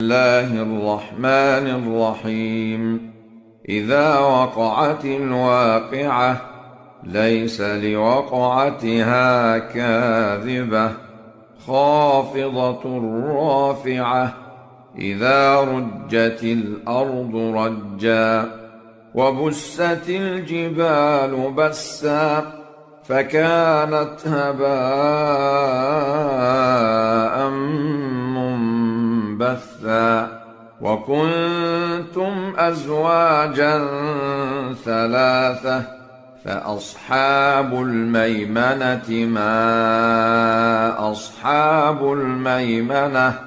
الله الرحمن الرحيم. إذا وقعت الواقعة ليس لوقعتها كاذبة خافضة رافعة إذا رجت الأرض رجا وبست الجبال بسا فكانت هباء منبثا وكنتم أزواجا ثلاثة فأصحاب الميمنة ما أصحاب الميمنة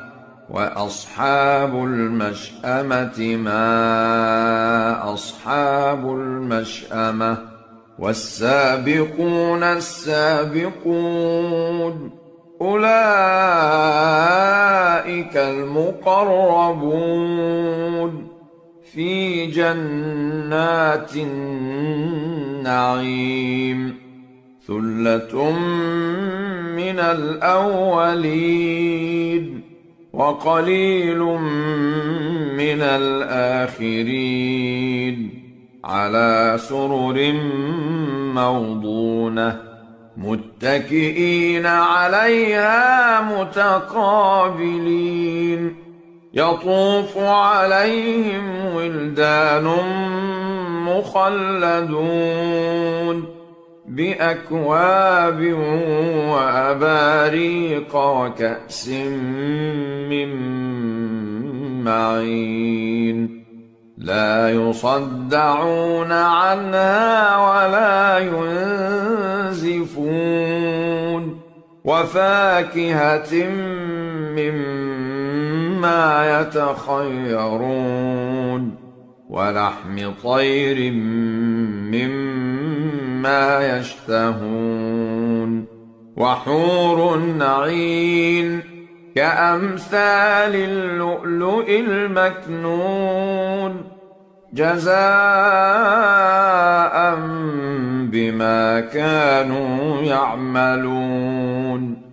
وأصحاب المشأمة ما أصحاب المشأمة والسابقون السابقون أولئك المقربون في جنات النعيم ثلة من الأولين وقليل من الآخرين على سرر موضونة متكئين عليها متقابلين يطوف عليهم ولدان مخلدون بأكواب وأباريق وكأس من معين لا يصدعون عنها ولا ينزفون وفاكهة مما يتخيرون ولحم طير مما يشتهون وحور عين كأمثال اللؤلؤ المكنون جزاء بما كانوا يعملون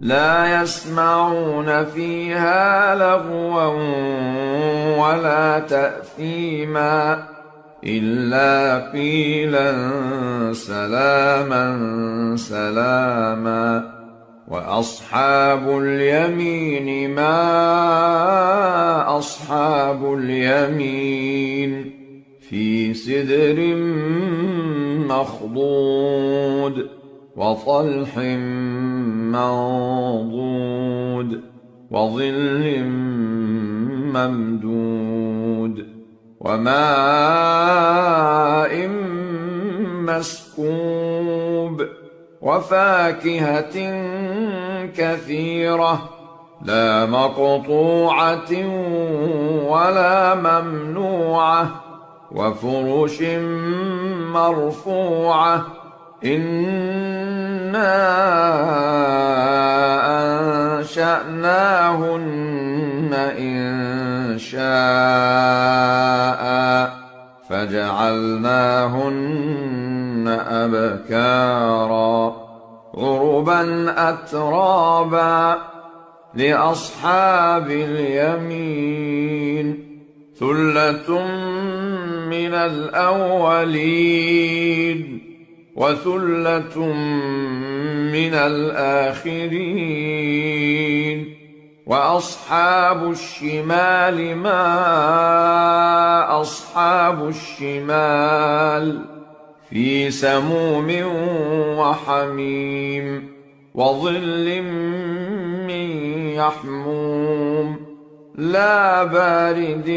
لا يسمعون فيها لغوا ولا تأثيما إلا قيلا سلاما سلاما وأصحاب اليمين ما أصحاب اليمين في سدر مخضود وطلح منضود وظل ممدود وماء مسكوب وفاكهة كثيرة لا مقطوعة ولا ممنوعة وفرش مرفوعة إنا أنشأناهن إنشاء فجعلناهن أبكارا عربا أترابا لأصحاب اليمين ثلة من الأولين وثلة من الآخرين وأصحاب الشمال ما أصحاب الشمال في سموم وحميم وظل من يحموم لا بارد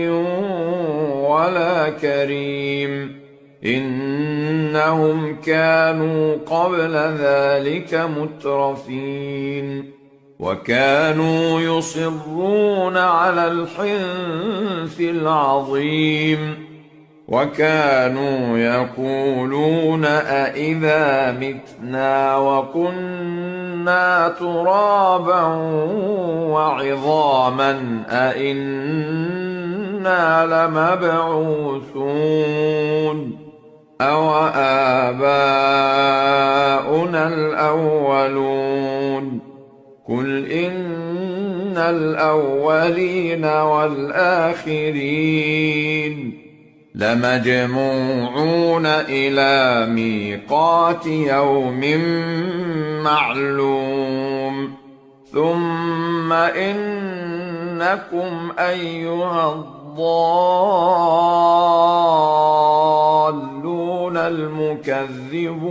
ولا كريم إنهم كانوا قبل ذلك مترفين وكانوا يصرون على الحنث العظيم وكانوا يقولون أإذا متنا وكنا ترابا وعظاما أإنا لمبعوثون أوآباؤنا الأولون قل إن الأولين والآخرين لمجموعون إلى ميقات يوم معلوم ثم إنكم أيها الضالون المكذبون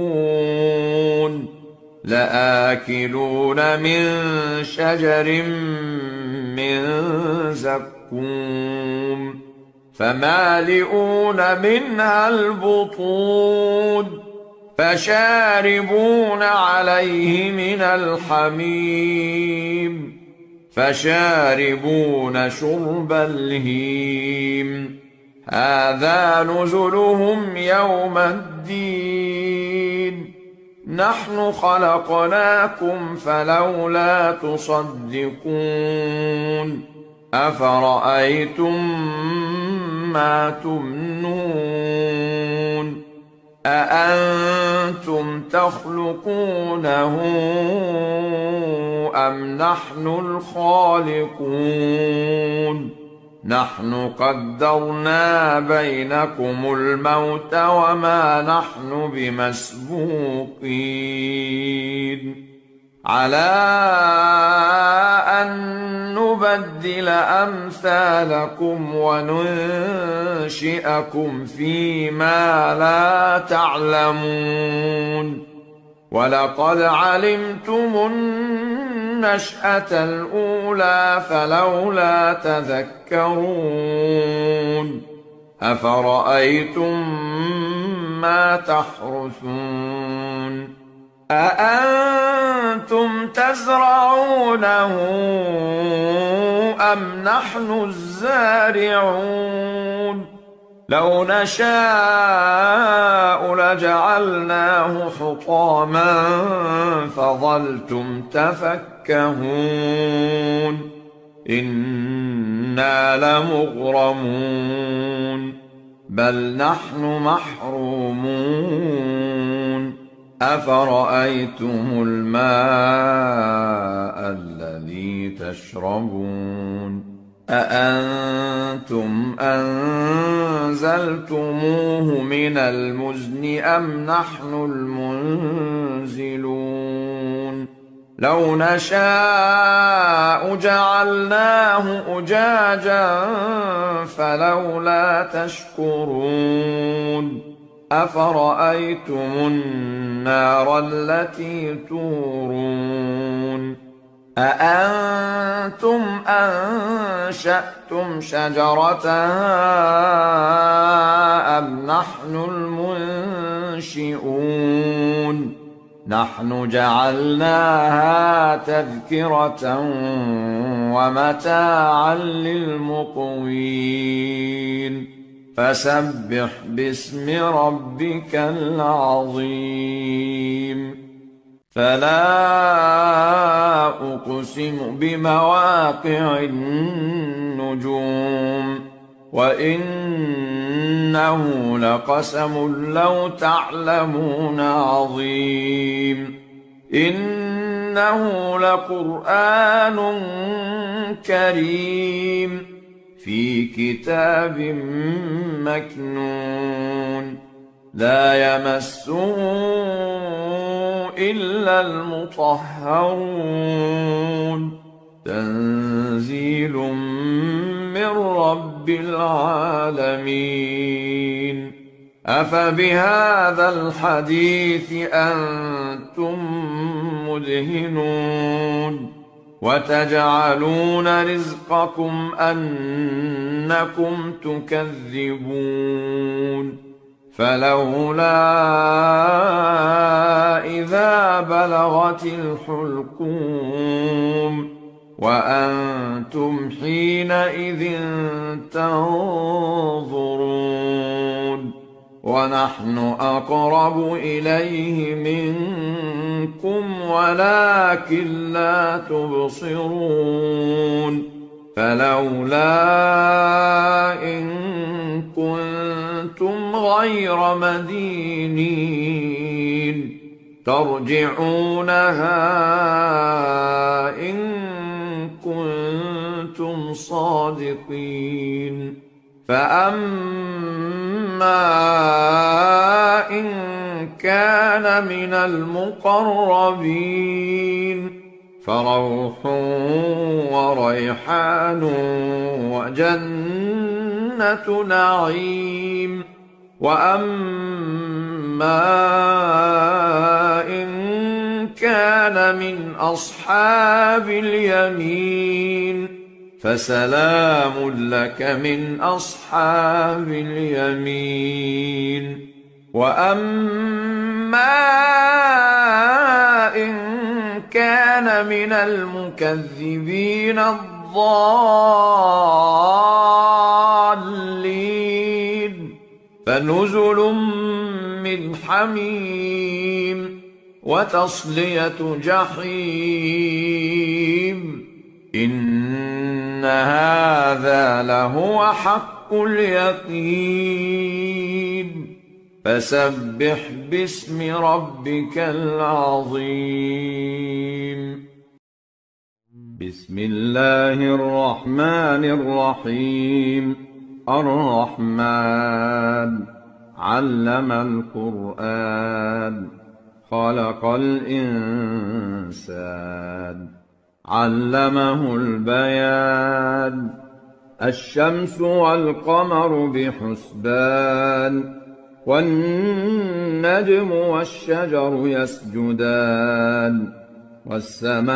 لآكلون من شجر من زقوم فمالئون منها البطون فشاربون عليه من الحميم فشاربون شرب الهيم هذا نزلهم يوم الدين نحن خلقناكم فلولا تصدقون أفرأيتم ما تمنون أأنتم تخلقونه أم نحن الخالقون نحن قدرنا بينكم الموت وما نحن بمسبوقين على أن نبدل أمثالكم وننشئكم فيما لا تعلمون ولقد علمتم النشأة الأولى فلولا تذكرون أفرأيتم ما تحرثون أأنتم تزرعونه أم نحن الزارعون لو نشاء لجعلناه حطاما فظلتم تفكهون إنا لمغرمون بل نحن محرومون أفرأيتم الماء الذي تشربون أأنتم أنزلتموه من المزن أم نحن المنزلون لو نشاء جعلناه أجاجا فلولا تشكرون أفرأيتم النار التي تورون أأنتم أنشأتم شجرتها أم نحن المنشئون نحن جعلناها تذكرة ومتاعا للمقوين فسبح باسم ربك العظيم فلا أقسم بمواقع النجوم وإنه لقسم لو تعلمون عظيم إنه لقرآن كريم في كتاب مكنون لا يمسه إلا المطهرون تنزيل من رب العالمين أفبهذا الحديث أنتم مدهنون وتجعلون رزقكم أنكم تكذبون فلولا إذا بلغت الحلقوم وأنتم حينئذ تنظرون ونحن أقرب إليه منكم ولكن لا تبصرون فلولا إن كنتم غير مدينين ترجعونها إن كنتم الصادقين. فأما إن كان من المقربين فروح وريحان وجنة نعيم. وأما إن كان من أصحاب اليمين فسلام لك من أصحاب اليمين. وأما إن كان من المكذبين الضالين فنزل من حميم وتصلية جحيم. إن هذا لهو حق اليقين. فسبح باسم ربك العظيم. بسم الله الرحمن الرحيم. الرحمن علم القرآن خلق الإنسان علمه البيان. الشمس والقمر بحسبان والنجم والشجر يسجدان. والسماء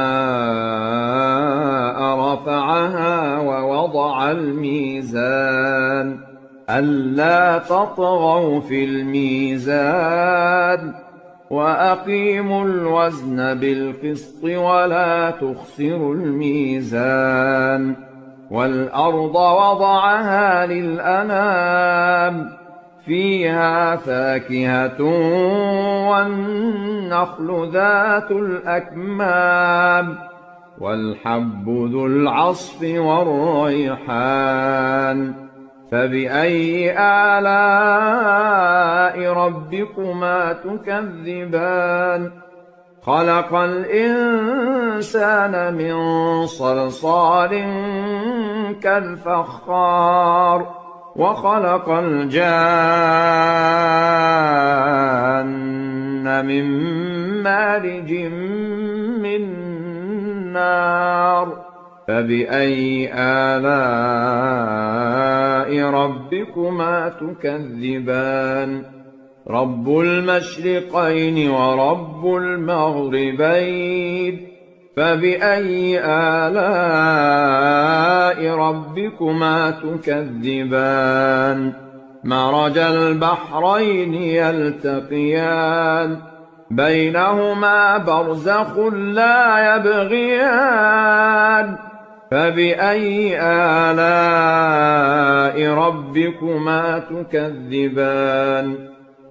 رفعها ووضع الميزان ألا تطغوا في الميزان وأقيموا الوزن بالقسط ولا تخسروا الميزان. والأرض وضعها للأنام فيها فاكهة والنخل ذات الأكمام والحب ذو العصف والريحان. فبأي آلاء ربكما تكذبان؟ خلق الإنسان من صلصال كالفخار وخلق الجان من مارج من نار. فبأي آلاء ربكما تكذبان؟ رب المشرقين ورب المغربين. فبأي آلاء ربكما تكذبان؟ مرج البحرين يلتقيان بينهما برزخ لا يبغيان. فبأي آلاء ربكما تكذبان؟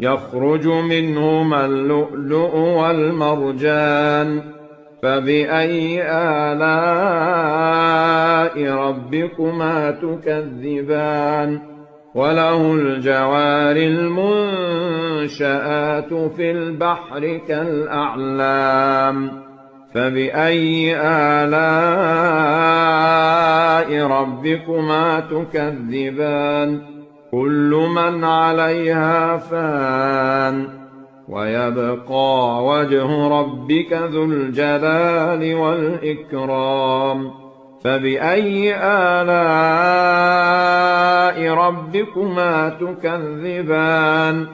يخرج منهما اللؤلؤ والمرجان. فبأي آلاء ربكما تكذبان؟ وله الجوار المنشآت في البحر كالأعلام. فبأي آلاء ربكما تكذبان؟ كل من عليها فان ويبقى وجه ربك ذو الجلال والإكرام. فبأي آلاء ربكما تكذبان؟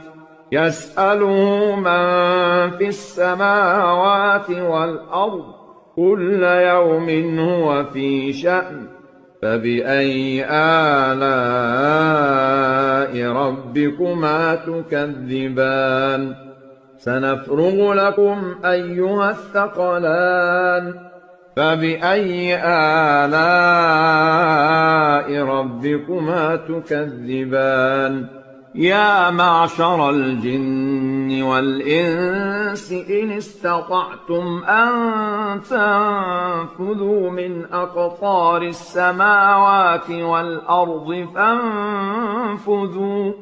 يسأله من في السماوات والأرض كل يوم هو في شأن. فبأي آلاء ربكما تكذبان؟ سنفرغ لكم أيها الثقلان. فبأي آلاء ربكما تكذبان؟ يا معشر الجن والإنس إن استطعتم أن تنفذوا من أقطار السماوات والأرض فانفذوا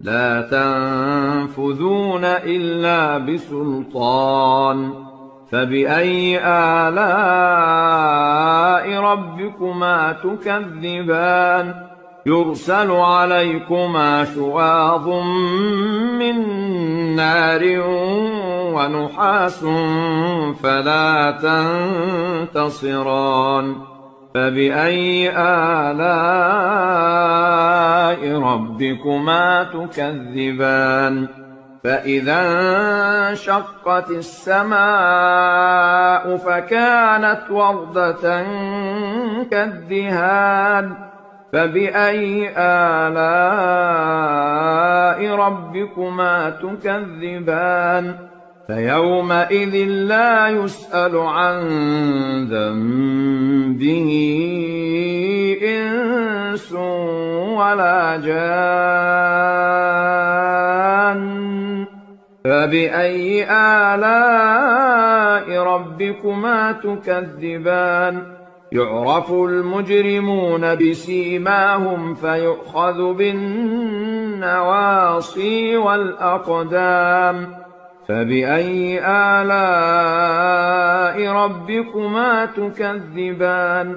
لا تنفذون إلا بسلطان. فبأي آلاء ربكما تكذبان يرسل عليكما شواظ من نار ونحاس فلا تنتصران فبأي آلاء ربكما تكذبان فإذا انشقت السماء فكانت وردة كالدهان فبأي آلاء ربكما تكذبان فيومئذ لا يسأل عن ذنبه إنس ولا جان فبأي آلاء ربكما تكذبان يعرف المجرمون بسيماهم فيؤخذ بالنواصي والأقدام فبأي آلاء ربكما تكذبان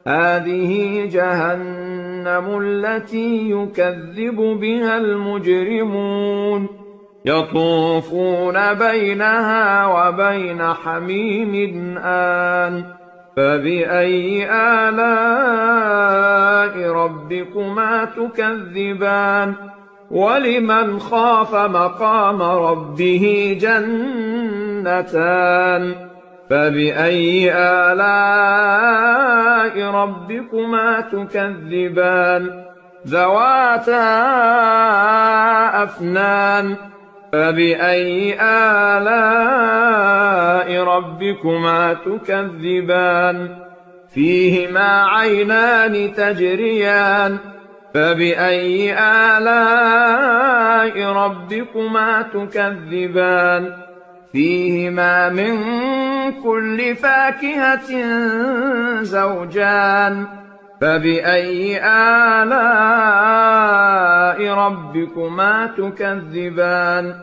هذه جهنم التي يكذب بها المجرمون يطوفون بينها وبين حميم آن فبأي آلاء ربكما تكذبان ولمن خاف مقام ربه جنتان فبأي آلاء ربكما تكذبان ذواتا أفنان فبأي آلاء ربكما تكذبان فيهما عينان تجريان فبأي آلاء ربكما تكذبان فيهما من كل فاكهة زوجان فبأي آلاء ربكما تكذبان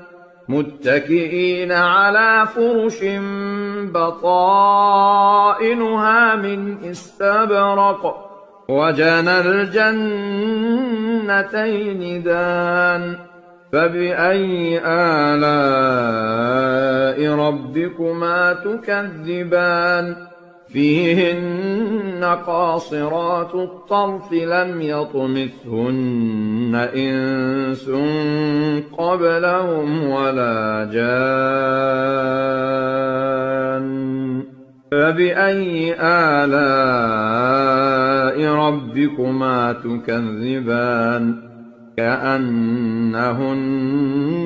متكئين على فرش بطائنها من استبرق وجنى الجنتين دان فبأي آلاء ربكما تكذبان فيهن قاصرات الطرف لم يطمثهن إنس قبلهم ولا جان فبأي آلاء ربكما تكذبان كأنهن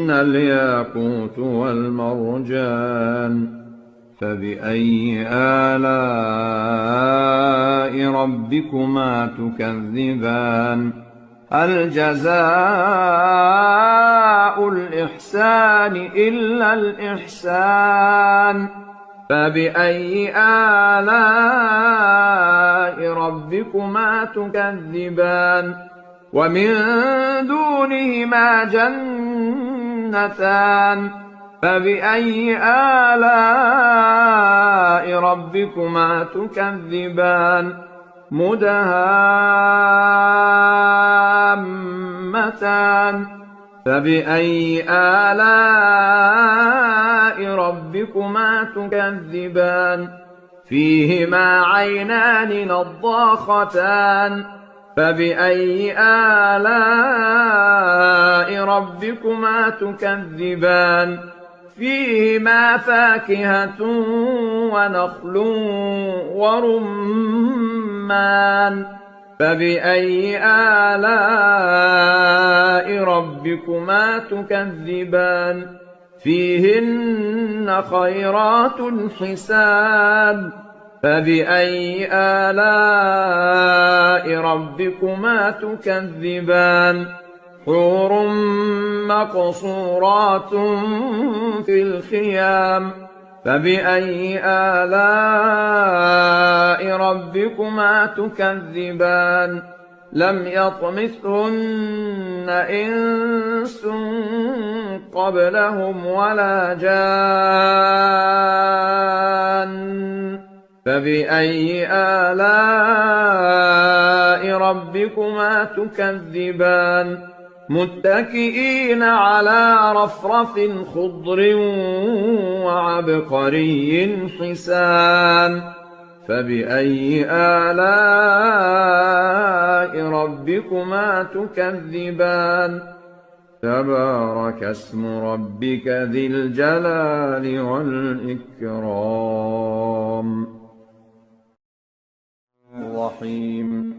الياقوت والمرجان فبأي آلاء ربكما تكذبان هل جزاء الإحسان إلا الإحسان فبأي آلاء ربكما تكذبان ومن دونهما جنتان فبأي آلاء ربكما تكذبان مدهامتان فبأي آلاء ربكما تكذبان فيهما عينان نضاختان فبأي آلاء ربكما تكذبان فيهما فاكهة ونخل ورمان فبأي آلاء ربكما تكذبان فيهن خيرات حسان فبأي آلاء ربكما تكذبان حور مقصورات في الخيام فبأي آلاء ربكما تكذبان لم يطمثهن إنس قبلهم ولا جان فبأي آلاء ربكما تكذبان متكئين على رفرف خضر وعبقري حسان فبأي آلاء ربكما تكذبان تبارك اسم ربك ذي الجلال والإكرام الرحيم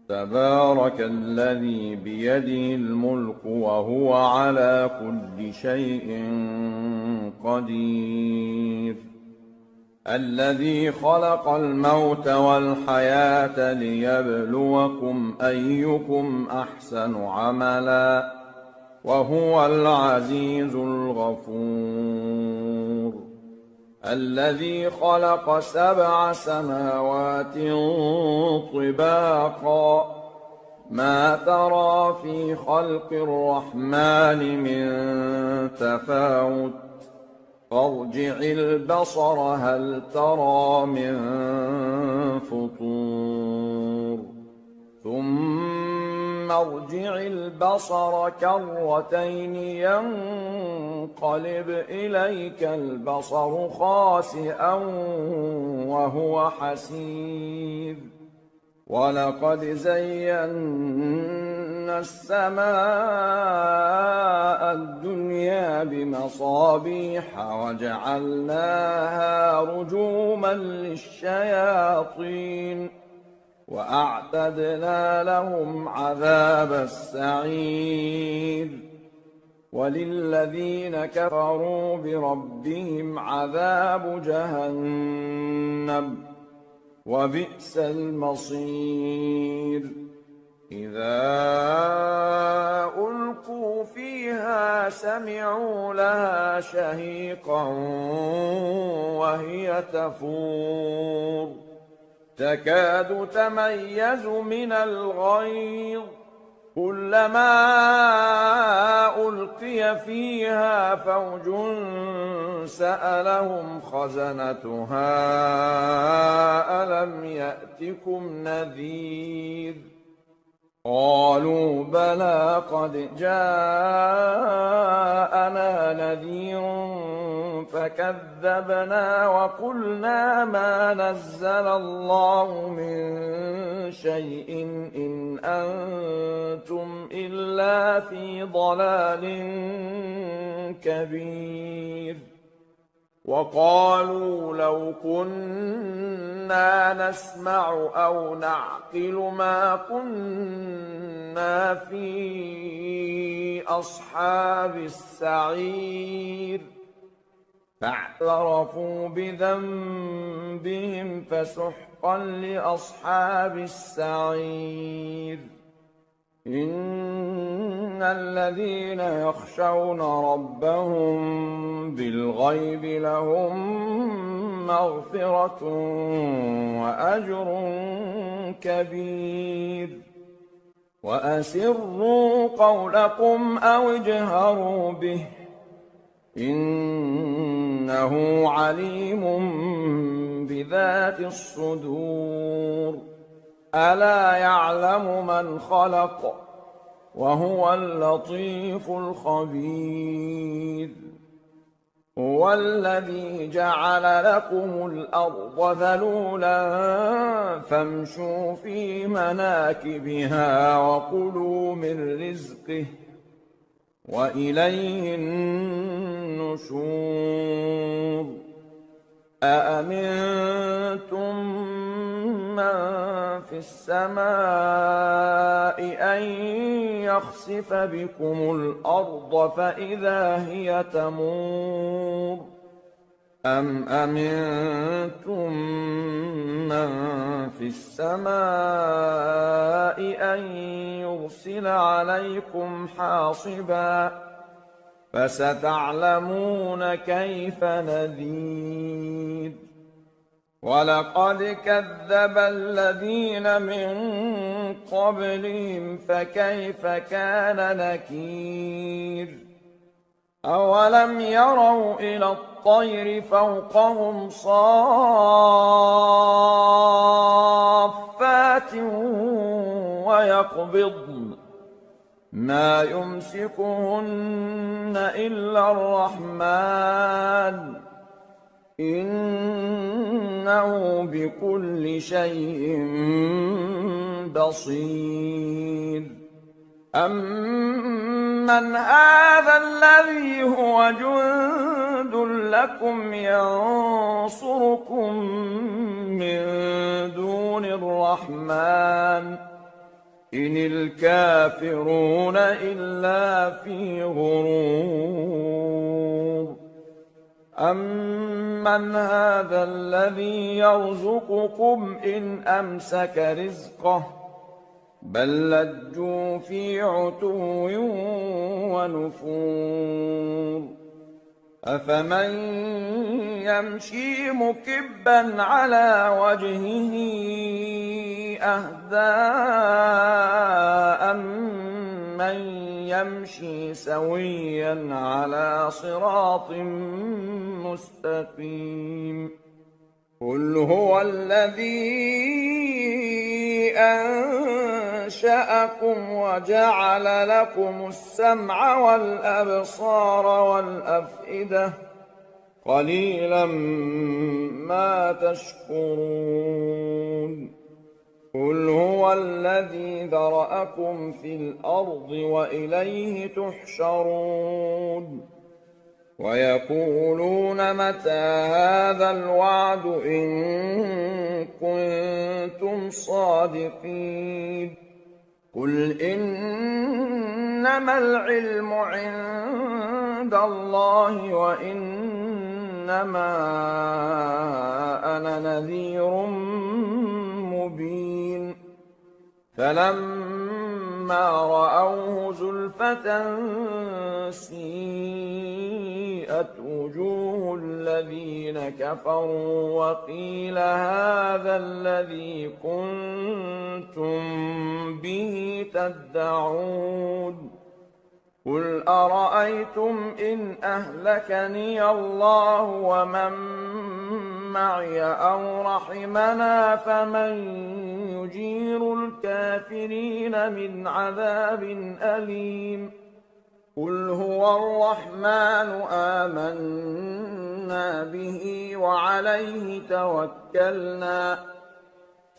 تبارك الذي بيده الملك وهو على كل شيء قدير الذي خلق الموت والحياة ليبلوكم أيكم أحسن عملا وهو العزيز الغفور الذي خلق 7 سماوات طباقا ما ترى في خلق الرحمن من تفاوت فارجع البصر هل ترى من فطور ثم ارجع البصر كرتين ينقلب إليك البصر خاسئا وهو حسير ولقد زينا السماء الدنيا بمصابيح وجعلناها رجوما للشياطين وأعتدنا لهم عذاب السعير وللذين كفروا بربهم عذاب جهنم وبئس المصير إذا ألقوا فيها سمعوا لها شهيقا وهي تفور تكاد تميز من الغيظ كلما ألقي فيها فوج سألهم خزنتها ألم يأتكم نذير قالوا بلى قد جاءنا نذير فكذبنا وقلنا ما نزل الله من شيء إن أنتم إلا في ضلال كبير وقالوا لو كنا نسمع أو نعقل ما كنا في أصحاب السعير فاعترفوا بذنبهم فسحقا لأصحاب السعير إن الذين يخشون ربهم بالغيب لهم مغفرة وأجر كبير وأسروا قولكم أو اجهروا به إنه عليم بذات الصدور ألا يعلم من خلق وهو اللطيف الخبير هو الذي جعل لكم الأرض ذلولا فامشوا في مناكبها وكلوا من رزقه وإليه النشور أأمنتم من في السماء أن يخسف بكم الأرض فإذا هي تمور أم أمنتم من في السماء أن يرسل عليكم حاصبا فستعلمون كيف نذير ولقد كذب الذين من قبلهم فكيف كان نكير أولم يروا إلى الطير فوقهم صافات ويقبضن ما يمسكهن إلا الرحمن إنه بكل شيء بصير أمن هذا الذي هو جند لكم ينصركم من دون الرحمن إن الكافرون إلا في غرور أمن هذا الذي يرزقكم إن أمسك رزقه بل لجوا في عتو ونفور أفمن يمشي مكبا على وجهه أهدى أمن يمشي سويا على صراط مستقيم قل هو الذي أنشأكم وجعل لكم السمع والأبصار والأفئدة قليلا ما تشكرون قل هو الذي ذرأكم في الأرض وإليه تحشرون ويقولون متى هذا الوعد إن كنتم صادقين قل إنما العلم عند الله وإنما أنا نذير مبين فلما رأوه زلفة سيئت وجوه الذين كفروا وقيل هذا الذي كنتم به تدعون قل أرأيتم إن أهلكني الله ومن معي أو رحمنا فمن يجير الكافرين من عذاب أليم قل هو الرحمن آمنا به وعليه توكلنا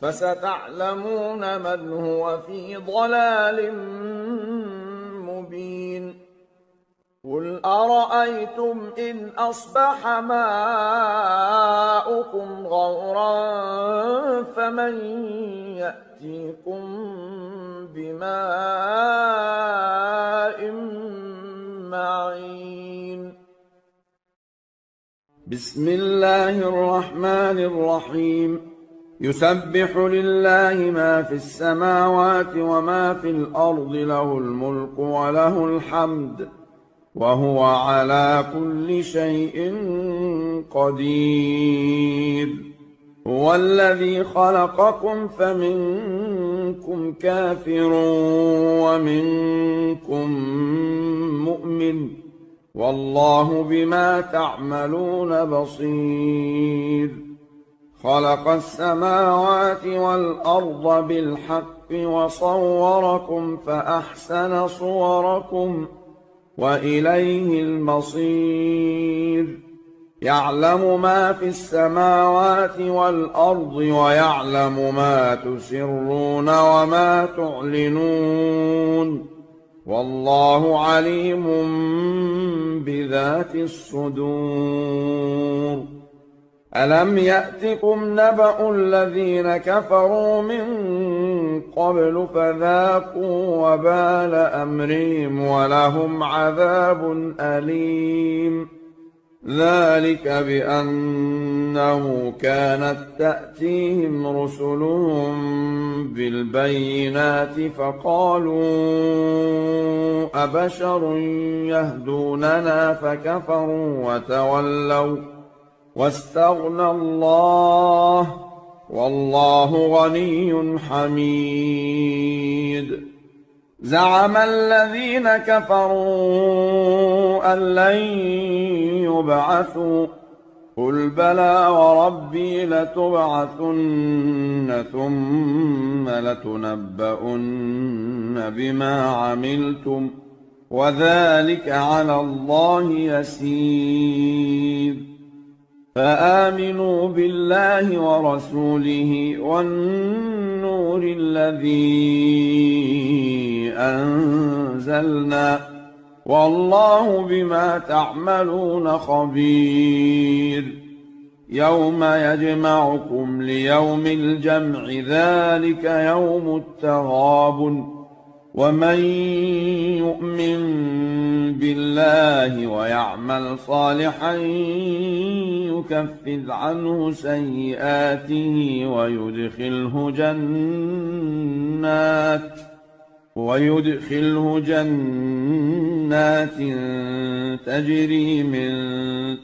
فستعلمون من هو في ضلال مبين قل أرأيتم إن أصبح ماؤكم غورا فمن يأتيكم بماء معين بسم الله الرحمن الرحيم يسبح لله ما في السماوات وما في الأرض له الملك وله الحمد وهو على كل شيء قدير هو الذي خلقكم فمنكم كافر ومنكم مؤمن والله بما تعملون بصير خلق السماوات والأرض بالحق وصوركم فأحسن صوركم وإليه المصير يعلم ما في السماوات والأرض ويعلم ما تسرون وما تعلنون والله عليم بذات الصدور ألم يأتكم نبأ الذين كفروا من قبل فذاقوا وبال أمرهم ولهم عذاب أليم ذلك بأنه كانت تأتيهم رسلهم بالبينات فقالوا أبشر يهدوننا فكفروا وتولوا واستغنى الله والله غني حميد. زعم الذين كفروا أن لن يبعثوا قل بلى وربي لتبعثن ثم لتنبؤن بما عملتم وذلك على الله يسير. فآمنوا بالله ورسوله والنور الذي أنزلنا والله بما تعملون خبير. يوم يجمعكم ليوم الجمع ذلك يوم التغابن. ومن يؤمن بالله ويعمل صالحا يكفر عنه سيئاته ويدخله جنات تجري من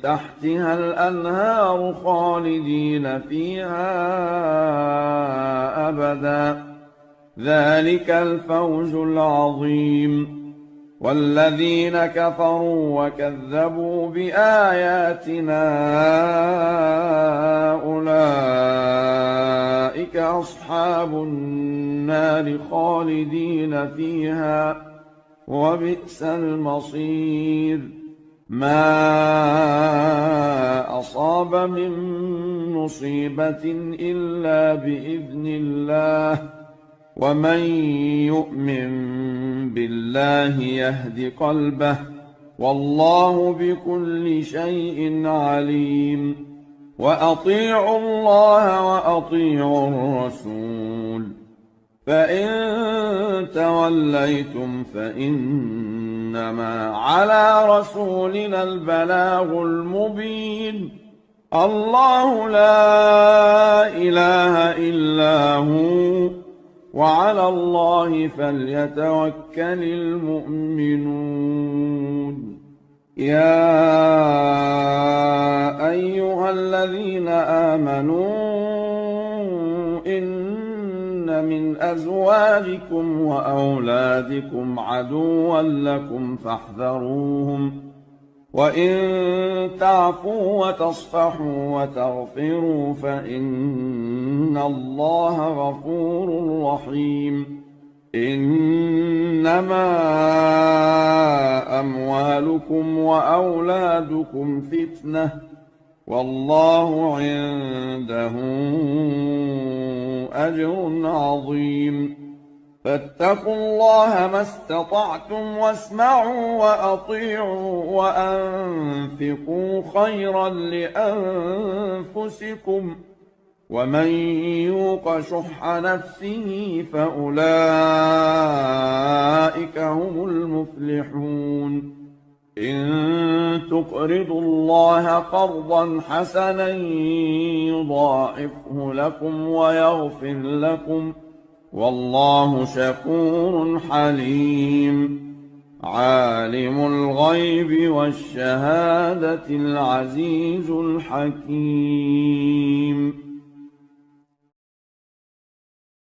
تحتها الأنهار خالدين فيها أبدا ذلك الفوز العظيم. والذين كفروا وكذبوا بآياتنا أولئك أصحاب النار خالدين فيها وبئس المصير. ما أصاب من مصيبة إلا بإذن الله ومن يؤمن بالله يهد قلبه والله بكل شيء عليم. وأطيعوا الله وأطيعوا الرسول فإن توليتم فإنما على رسولنا البلاغ المبين. الله لا إله إلا هو وعلى الله فليتوكل المؤمنون. يا أيها الذين آمنوا إن من أزواجكم وأولادكم عدوا لكم فاحذروهم وإن تعفوا وتصفحوا وتغفروا فإن الله غفور رحيم. إنما أموالكم وأولادكم فتنة والله عنده أجر عظيم. فاتقوا الله ما استطعتم واسمعوا وأطيعوا وأنفقوا خيرا لأنفسكم ومن يوق شح نفسه فأولئك هم المفلحون. إن تقرضوا الله قرضا حسنا يضاعفه لكم ويغفر لكم والله شكور حليم. عالم الغيب والشهادة العزيز الحكيم.